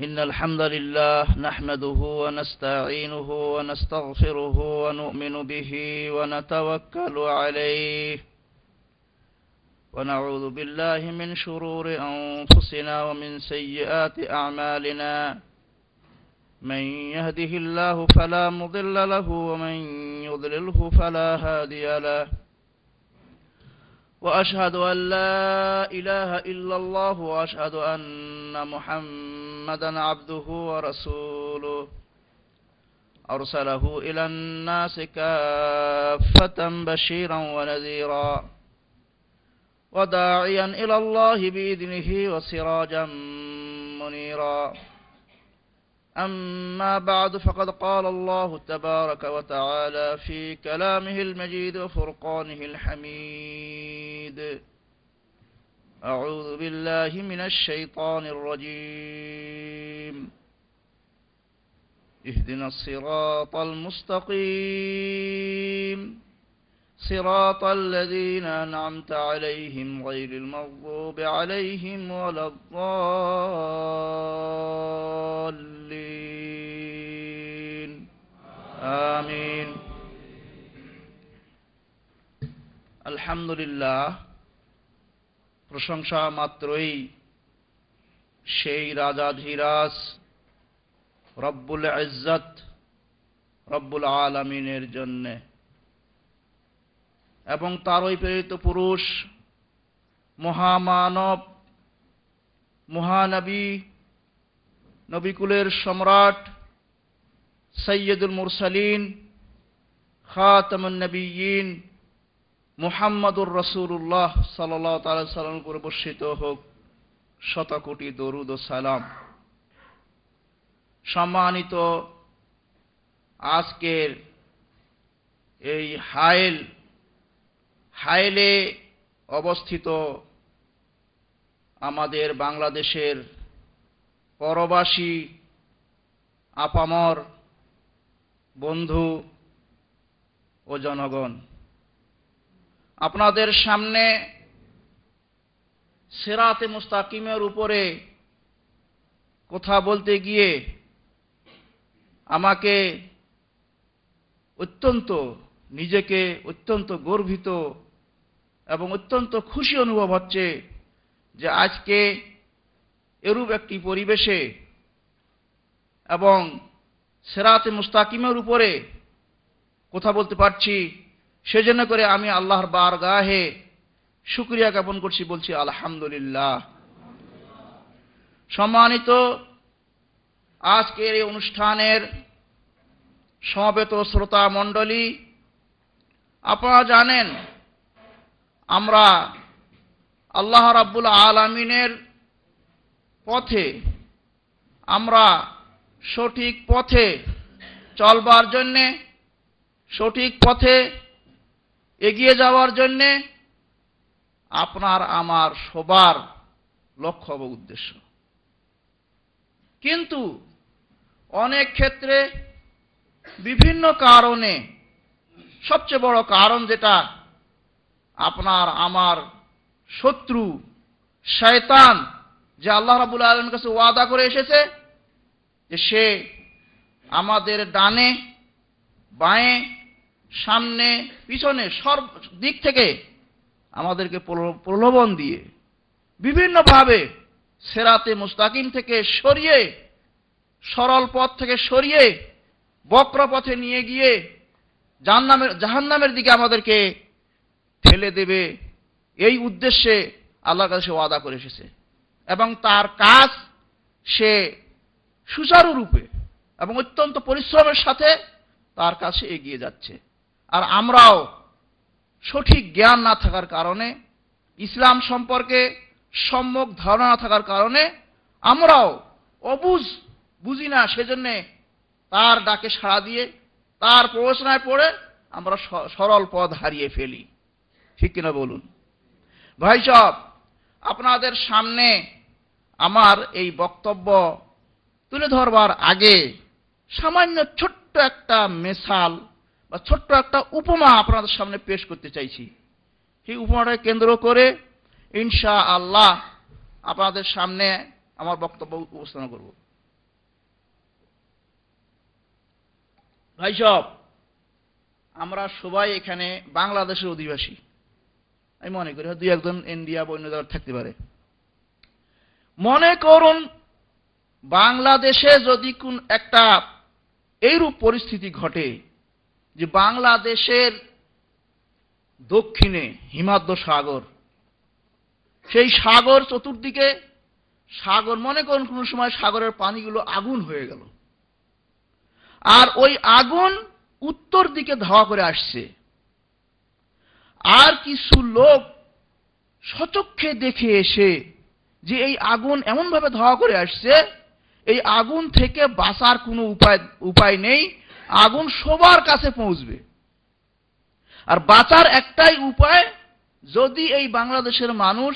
إن الحمد لله نحمده ونستعينه ونستغفره ونؤمن به ونتوكل عليه ونعوذ بالله من شرور أنفسنا ومن سيئات أعمالنا من يهده الله فلا مضل له ومن يضلله فلا هادي له وأشهد أن لا إله إلا الله وأشهد أن محمدا عبده ورسوله أرسله إلى الناس كافة بشيرا ونذيرا وداعيا إلى الله بإذنه وسراجا منيرا أما بعد فقد قال الله تبارك وتعالى في كلامه المجيد وفرقانه الحميد أعوذ بالله من الشيطان الرجيم اهدنا الصراط المستقيم صراط الذين أنعمت عليهم غير المغضوب عليهم ولا الضالين آمين الحمد لله প্রশংসা মাত্রই সেই রাজাধিরাজ রব্বুল ইজ্জত রব্বুল আলামিনের জন্য এবং তারই প্রেরিত পুরুষ মহামানব মহানবী নবিকুলের সম্রাট সৈয়দুল মুরসালিন খাতামুন নবিয়্যিন মুহাম্মদুর রাসূলুল্লাহ সাল্লাল্লাহু তাআলা সাল্লামের উপর বর্ষিত হোক শতকোটি দরুদ ও সালাম। সম্মানিত আজকের এই হাইলে অবস্থিত আমাদের বাংলাদেশের পরবাসী আপামর বন্ধু ও জনগণ, আপনাদের সামনে সিরাতে মুস্তাকিমের উপরে কথা বলতে গিয়ে আমাকে নিজেকে অত্যন্ত গর্বিত এবং অত্যন্ত খুশি অনুভব হচ্ছে যে আজকে এরূপ একটি পরিবেশে এবং সিরাতে মুস্তাকিমের উপরে কথা বলতে পারছি। সেজন্য করে আমি আল্লাহর বারগাহে শুকরিয়া জ্ঞাপন করছি, বলছি আলহামদুলিল্লাহ। সম্মানিত আজকের এই অনুষ্ঠানের সমবেত শ্রোতা মণ্ডলী, আপনারা জানেন আমরা আল্লাহ রাব্বুল আলামিনের পথে, আমরা সঠিক পথে চলবার জন্যে, সঠিক পথে এগিয়ে যাওয়ার জন্যে আপনার আমার সবার লক্ষ্য এবং উদ্দেশ্য। কিন্তু অনেক ক্ষেত্রে বিভিন্ন কারণে, সবচেয়ে বড় কারণ যেটা, আপনার আমার শত্রু শয়তান, যে আল্লাহ রাব্বুল আলামিনের কাছে ওয়াদা করে এসেছে যে সে আমাদের ডানে বাঁয়ে সামনে পিছনে সব দিক থেকে আমাদেরকে প্রলোভন দিয়ে বিভিন্নভাবে সিরাতে মুস্তাকিম থেকে সরিয়ে, সরল পথ থেকে সরিয়ে বক্র পথে নিয়ে গিয়ে জাহান্নামের দিকে আমাদেরকে ঠেলে দেবে, এই উদ্দেশ্যে আল্লাহর কাছে ওয়াদা করে এসেছে। এবং তার কাজ সে সুচারুরূপে এবং অত্যন্ত পরিশ্রমের সাথে তার কাছে এগিয়ে যাচ্ছে। আর আমরাও সঠিক জ্ঞান না থাকার কারণে, ইসলাম সম্পর্কে সম্যক ধারণা না থাকার কারণে আমরাও বুঝি না, সেজন্য তার ডাকে সাড়া দিয়ে তার প্ররোচনায় পড়ে আমরা সরল পথ হারিয়ে ফেলি। ঠিক কিনা বলুন ভাই সব? আপনাদের সামনে আমার এই বক্তব্য তুলে ধরবার আগে সামান্য ছোট্ট একটা মেসাল বা ছোট্ট একটা উপমা আপনাদের সামনে পেশ করতে চাইছি। সেই উপমাটাকে কেন্দ্র করে ইনশাআল্লাহ আপনাদের সামনে আমার বক্তব্য উপস্থাপন করব। ভাই সব, আমরা সবাই এখানে বাংলাদেশের অধিবাসী। আমি মনে করি দুই একজন ইন্ডিয়া বা অন্য জায়গায় থাকতে পারে। মনে করুন বাংলাদেশে যদি কোন একটা এইরূপ পরিস্থিতি ঘটে যে বাংলাদেশের দক্ষিণে হিমাদ্র সাগর, সেই সাগর চতুর্দিকে সাগর, মনে করুন কোন সময় সাগরের পানিগুলো আগুন হয়ে গেল, আর ওই আগুন উত্তর দিকে ধাওয়া করে আসছে, আর কিছু লোক সচক্ষে দেখে এসে যে এই আগুন এমন ভাবে ধাওয়া করে আসছে, এই আগুন থেকে বাঁচার কোনো উপায় নেই, আগুন সবার কাছে পৌঁছবে। আর বাঁচার একটাই উপায়, যদি এই বাংলাদেশের মানুষ